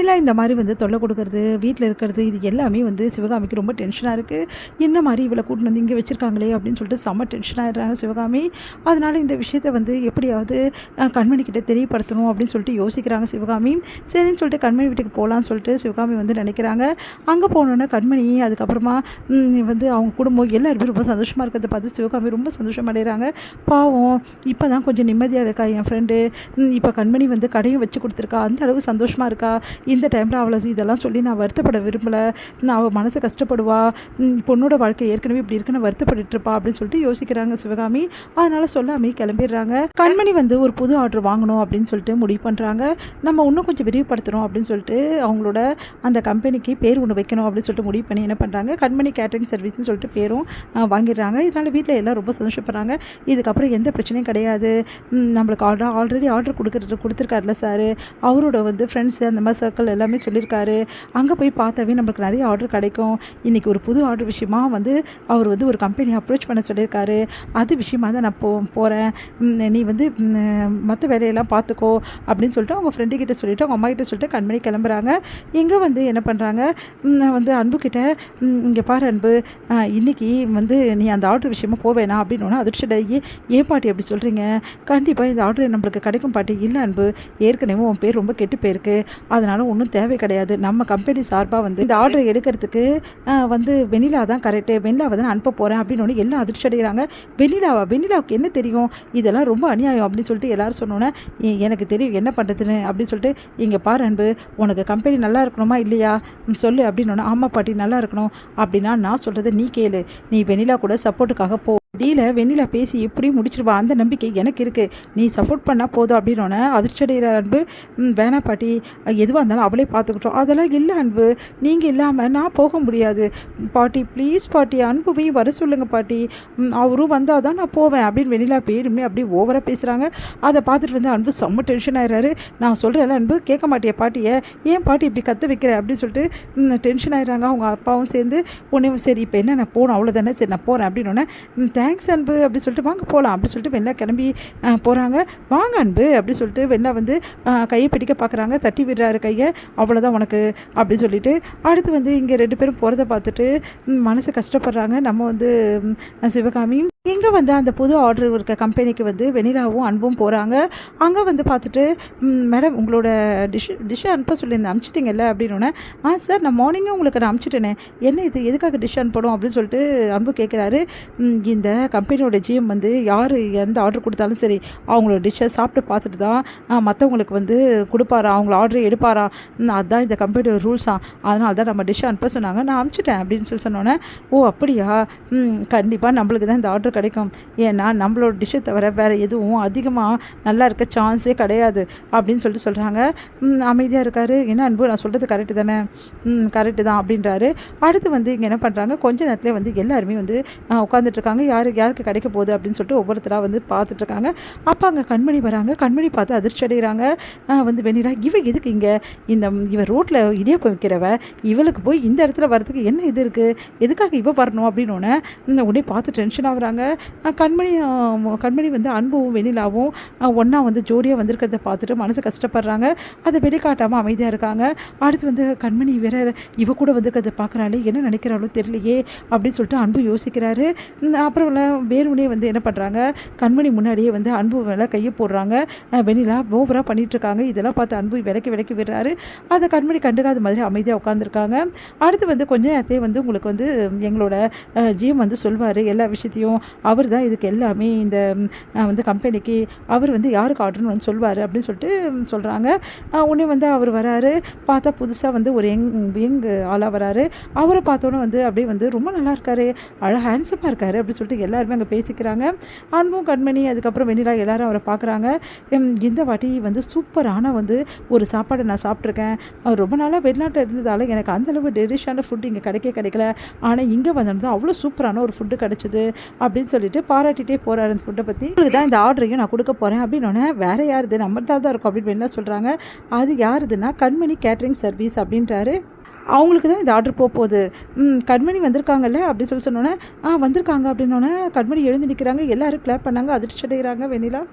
வெண்ணிலா இந்த மாதிரி வந்து தொல்லை கொடுக்கறது, வீட்டில் இருக்கிறது, இது எல்லாமே வந்து சிவகாமிக்கு ரொம்ப டென்ஷனாக இருக்குது. இந்த மாதிரி இவளை கூட்டின்னு வந்து இங்கே வச்சுருக்காங்களே அப்படின்னு சொல்லிட்டு செம்ம டென்ஷன் ஆகிடுறாங்க சிவகாமி. அதனால் இந்த விஷயத்தை வந்து எப்படியாவது கண்மணிக்கிட்ட தெரியப்படுத்தணும் அப்படின்னு சொல்லிட்டு யோசிக்கிறாங்க சிவகாமி. சரின்னு சொல்லிட்டு கண்மணி வீட்டுக்கு போகலான்னு சொல்லிட்டு சிவகாமி வந்து நினைக்கிறாங்க. அங்கே போனோன்னே கண்மணி அதுக்கப்புறமா வந்து அவங்க குடும்பம் எல்லாருமே ரொம்ப சந்தோஷமாக இருக்கிறத பார்த்து சிவகாமி ரொம்ப சந்தோஷம் அடைகிறாங்க. பாவம் இப்போ தான் கொஞ்சம் நிம்மதியாக இருக்கா என் ஃப்ரெண்டு, இப்போ கண்மணி வந்து கடையும் வச்சு கொடுத்துருக்கா, அந்த அளவு சந்தோஷமாக இருக்கா. இந்த டைமில் அவளை இதெல்லாம் சொல்லி நான் வருத்தப்பட விரும்பலை, அவள் மனசு கஷ்டப்படுவா, பொண்ணோட வாழ்க்கை ஏற்கனவே இப்படி இருக்குன்னு வருத்தப்பட்டுருப்பா அப்படின்னு சொல்லிட்டு யோசிக்கிறாங்க சிவகாமி. அதனால் சொல்லாமே கிளம்பிடுறாங்க. கண்மணி வந்து ஒரு புது ஆர்டர் வாங்கணும் அப்படின்னு சொல்லிட்டு முடிவு பண்ணுறாங்க. நம்ம இன்னும் கொஞ்சம் விரிவுபடுத்தணும் அப்படின்னு சொல்லிட்டு அவங்களோட அந்த கம்பெனிக்கு பேர் ஒன்று வைக்கணும் அப்படின்னு சொல்லிட்டு முடிவு பண்ணி என்ன பண்ணுறாங்க, கண்மணி கேட்டரிங் சர்வீஸ்னு சொல்லிட்டு பேரும் வாங்கிடுறாங்க. இதனால் வீட்டில் எல்லாம் ரொம்ப சந்தோஷப்படுறாங்க. இதுக்கப்புறம் எந்த பிரச்சனையும் கிடையாது, நம்மளுக்கு ஆல்ரெடி ஆர்டர் கொடுத்துருக்காருல சார், அவரோட வந்து ஃப்ரெண்ட்ஸு அந்த மாதிரி சர்க்கிள் எல்லாமே சொல்லியிருக்காரு, அங்கே போய் பார்த்தாவே நம்மளுக்கு நிறைய ஆர்டர் கிடைக்கும். இன்றைக்கி ஒரு புது ஆர்டர் விஷயமா வந்து அவர் வந்து ஒரு கம்பெனி அப்ரோச் பண்ண சொல்லியிருக்காரு, அது விஷயமாக தான் நான் போகிறேன், நீ வந்து மற்ற வேலையெல்லாம் பார்த்துக்கோ அப்படின்னு சொல்லிட்டு அவங்க ஃப்ரெண்டுக்கிட்ட சொல்லிவிட்டு அவங்க அம்மா கிட்ட சொல்லிட்டு கண்மணி கிளம்புறாங்க. இங்கே வந்து என்ன பண்ணுறாங்க, வந்து அன்புக்கிட்ட இங்கே பாரு அன்பு, இன்றைக்கி வந்து நீ அந்த ஆர்டர் விஷயமா போவேனா அப்படின்னு அதிர்ஷ்டடையே, ஏன் பாட்டி அப்படி சொல்கிறீங்க, கண்டிப்பாக இந்த ஆர்டர் நம்மளுக்கு கிடைக்கும் பாட்டி. இல்லை அன்பு, ஏற்கனவே உன் பேர் ரொம்ப கெட்டு போயிருக்கு, அதனால் ஒன்றும் தேவை கிடையாது, நம்ம கம்பெனி சார்பாக வந்து இந்த ஆர்டரை எடுக்கிறதுக்கு வந்து வெண்ணிலா தான் கரெக்டு, வெண்ணிலாவை தான் அனுப்ப போகிறேன் அப்படின்னு எல்லாம் அதிர்ச்சி அடைகிறாங்க. வெண்ணிலாவுக்கு என்ன தெரியும், இதெல்லாம் ரொம்ப அநியாயம் அப்படின்னு சொல்லிட்டு எல்லோரும் சொன்னோன்னே, எனக்கு தெரியும் என்ன பண்ணுறதுன்னு அப்படின்னு சொல்லிட்டு, இங்கே பாரு அன்பு, உனக்கு கம்பெனி நல்லா இருக்கணுமா இல்லையா சொல்லு அப்படின்னு. ஆமாம் பாட்டி நல்லா இருக்கணும், அப்படின்னா நான் சொல்கிறத நீ கேளு, நீ வெண்ணிலா கூட சப்போர்ட்டுக்காக போ, டீல வெண்ணிலா பேசி எப்படியும் முடிச்சிருவா, அந்த நம்பிக்கை எனக்கு இருக்குது, நீ சப்போர்ட் பண்ணால் போதும் அப்படின்னோடனே அதிர்ச்சி அடைகிற அன்பு, வேணா பாட்டி, எதுவாக இருந்தாலும் அவளே பார்த்துக்கிட்டோம். அதெல்லாம் இல்லை அன்பு, நீங்கள் இல்லாமல் நான் போக முடியாது பாட்டி, ப்ளீஸ் பாட்டி, அன்புவையும் வர சொல்லுங்கள் பாட்டி, அவரும் வந்தால் தான் நான் போவேன் அப்படின்னு வெண்ணிலா பேருமே அப்படியே ஓவராக பேசுகிறாங்க. அதை பார்த்துட்டு வந்து அன்பு செம்ம டென்ஷன் ஆகிறாரு. நான் சொல்கிறேன் அன்பு, கேட்க மாட்டியா பாட்டியை, ஏன் பாட்டி இப்படி கற்று வைக்கிற அப்படின்னு சொல்லிட்டு டென்ஷன் ஆகிறாங்க. அவங்க அப்பாவும் சேர்ந்து உடனே சரி இப்போ என்ன நான் போகணும் அவ்வளோதானே, சரி நான் போகிறேன் அப்படின்னோடனே, தேங்க்ஸ் அன்பு அப்படி சொல்லிட்டு வாங்க போகலாம் அப்படி சொல்லிட்டு வெண்ணா கிளம்பி போகிறாங்க. வாங்க அன்பு அப்படி சொல்லிட்டு வெண்ணா வந்து கையை பிடிக்க பார்க்குறாங்க, தட்டி விடுறாரு கையை, அவ்வளோதான் உனக்கு அப்படி சொல்லிட்டு. அடுத்து வந்து இங்கே 2 பேரும் போகிறத பார்த்துட்டு மனசு கஷ்டப்படுறாங்க. நம்ம வந்து சிவகாமியும் இங்கே வந்து அந்த புது ஆர்டர் இருக்க கம்பெனிக்கு வந்து வெண்ணிலாவும் அன்பும் போகிறாங்க. அங்கே வந்து பார்த்துட்டு, மேடம் உங்களோட டிஷ்ஷை அனுப்ப சொல்லியிருந்தேன், அனுப்பிச்சிட்டிங்கல்ல அப்படின்னோடனே, சார் நான் மார்னிங்கே உங்களுக்கு நான் அனுப்பிச்சிட்டேனே, என்ன இது எதுக்காக டிஷ் அனுப்பணும் அப்படின்னு சொல்லிட்டு அன்பு கேட்குறாரு. இந்த கம்பெனியோட ஜிஎம் வந்து யார் எந்த ஆர்டர் கொடுத்தாலும் சரி அவங்களோட டிஷ்ஷை சாப்பிட்டு பார்த்துட்டு தான் மற்றவங்களுக்கு வந்து கொடுப்பாரா, அவங்கள ஆர்டரை எடுப்பாரா, அதுதான் இந்த கம்பெனியோட ரூல்ஸா, அதனால தான் நம்ம டிஷ்ஷை அனுப்ப சொன்னாங்க, நான் அனுப்பிச்சிட்டேன் அப்படின்னு சொல்லி சொன்னோன்னே, ஓ அப்படியா, கண்டிப்பாக நம்மளுக்கு தான் இந்த ஆர்டர் கிடைக்கும், ஏன்னா நம்மளோட டிஷ்ஷை தவிர வேறு எதுவும் அதிகமாக நல்லா இருக்க சான்ஸே கிடையாது அப்படின்னு சொல்லிட்டு சொல்கிறாங்க. அமைதியாக இருக்காரு. என்ன அன்பு நான் சொல்கிறது கரெக்டு தானே, கரெக்டு தான் அப்படின்றாரு. அடுத்து வந்து இங்கே என்ன பண்ணுறாங்க, கொஞ்ச நேரத்தில் வந்து எல்லாருமே வந்து உட்காந்துட்ருக்காங்க, யாருக்கு கிடைக்க போகுது அப்படின்னு சொல்லிட்டு ஒவ்வொருத்தராக வந்து பார்த்துட்ருக்காங்க. அப்போ அங்கே கண்மணி வராங்க. கண்மணி பார்த்து அதிர்ச்சி அடைகிறாங்க. வந்து வெண்ணிலா, எதுக்கு இங்கே இவ ரோட்டில் இடியாப்பம் வைக்கிறவ, இவளுக்கு போய் இந்த இடத்துல வரதுக்கு என்ன இது இருக்குது, எதுக்காக இவ வரணும் அப்படின்னோடனே உடனே பார்த்து டென்ஷன் ஆகுறாங்க. கண்மணி வந்து அன்பும் வெண்ணிலாவும் ஒன்றா வந்து ஜோடியாக வந்திருக்கிறத பார்த்துட்டு மனசு கஷ்டப்படுறாங்க. அதை வெளிக்காட்டாமல் அமைதியாக இருக்காங்க. அடுத்து வந்து கண்மணி வேற இவ கூட வந்திருக்கிறத பார்க்குறாளே, என்ன நினைக்கிறாளோ தெரியலையே அப்படின்னு சொல்லிட்டு அன்பு யோசிக்கிறாரு. அப்புறம் வேணுனே வந்து என்ன பண்ணுறாங்க, கண்மணி முன்னாடியே வந்து அன்பு மேலே கையை போடுறாங்க. வெண்ணிலா ஓவராக பண்ணிகிட்ருக்காங்க. இதெல்லாம் பார்த்து அன்பு விலக்கி விடுறாரு. அதை கண்மணி கண்டுக்காத மாதிரி அமைதியாக உட்காந்துருக்காங்க. அடுத்து வந்து கொஞ்ச நேரத்தையே வந்து உங்களுக்கு வந்து எங்களோட ஜிஎம் வந்து சொல்வார் எல்லா விஷயத்தையும், அவர் தான் இதுக்கு எல்லாமே இந்த வந்து கம்பெனிக்கு, அவர் வந்து யாருக்கு ஆர்டர்னு வந்து சொல்வார் அப்படின்னு சொல்லிட்டு சொல்கிறாங்க. உடனே வந்து அவர் வராரு. பார்த்தா புதுசாக வந்து ஒரு யங் ஆளாக வராரு. அவரை பார்த்தோன்னே வந்து அப்படியே வந்து ரொம்ப நல்லா இருக்காரு, ஹேண்ட்ஸமாக இருக்காரு அப்படின்னு சொல்லிட்டு எல்லாருமே அங்கே பேசிக்கிறாங்க. அன்பும் கண்மணி அதுக்கப்புறம் வெண்ணிலா எல்லாரும் அவரை பார்க்குறாங்க. இந்த வாட்டி வந்து சூப்பரான வந்து ஒரு சாப்பாடை நான் சாப்பிட்ருக்கேன், ரொம்ப நாளாக வெளிநாட்டில் இருந்ததால் எனக்கு அந்தளவு டெலிஷியஸான ஃபுட்டு இங்கே கிடைக்கல, ஆனால் இங்கே வந்தது அவ்வளோ சூப்பரான ஒரு ஃபுட்டு கிடச்சிது அப்படின்னு சொல்லிட்டு பாராட்டிகிட்டே போகிறாரு அந்த ஃபுட்டை பற்றி. உங்களுக்கு தான் இந்த ஆர்டரையும் நான் கொடுக்க போகிறேன் அப்படின்னோடனே, வேறு யாருது நம்ம தான் இருக்கும் அப்படின்னு என்ன சொல்கிறாங்க. அது யாருதுன்னா கண்மணி கேட்ரிங் சர்வீஸ் அப்படின்றாரு. அவங்களுக்கு தான் இந்த ஆர்டர் போகுது. கண்மணி வந்திருக்காங்கல்ல அப்படின்னு சொன்னோன்னே, வந்திருக்காங்க அப்படின்னோடனே கண்மணி எழுந்து நிற்கிறாங்க. எல்லோரும் கிளாப் பண்ணாங்க. அதிர்ச்சி அடைகிறாங்க வெண்ணிலா.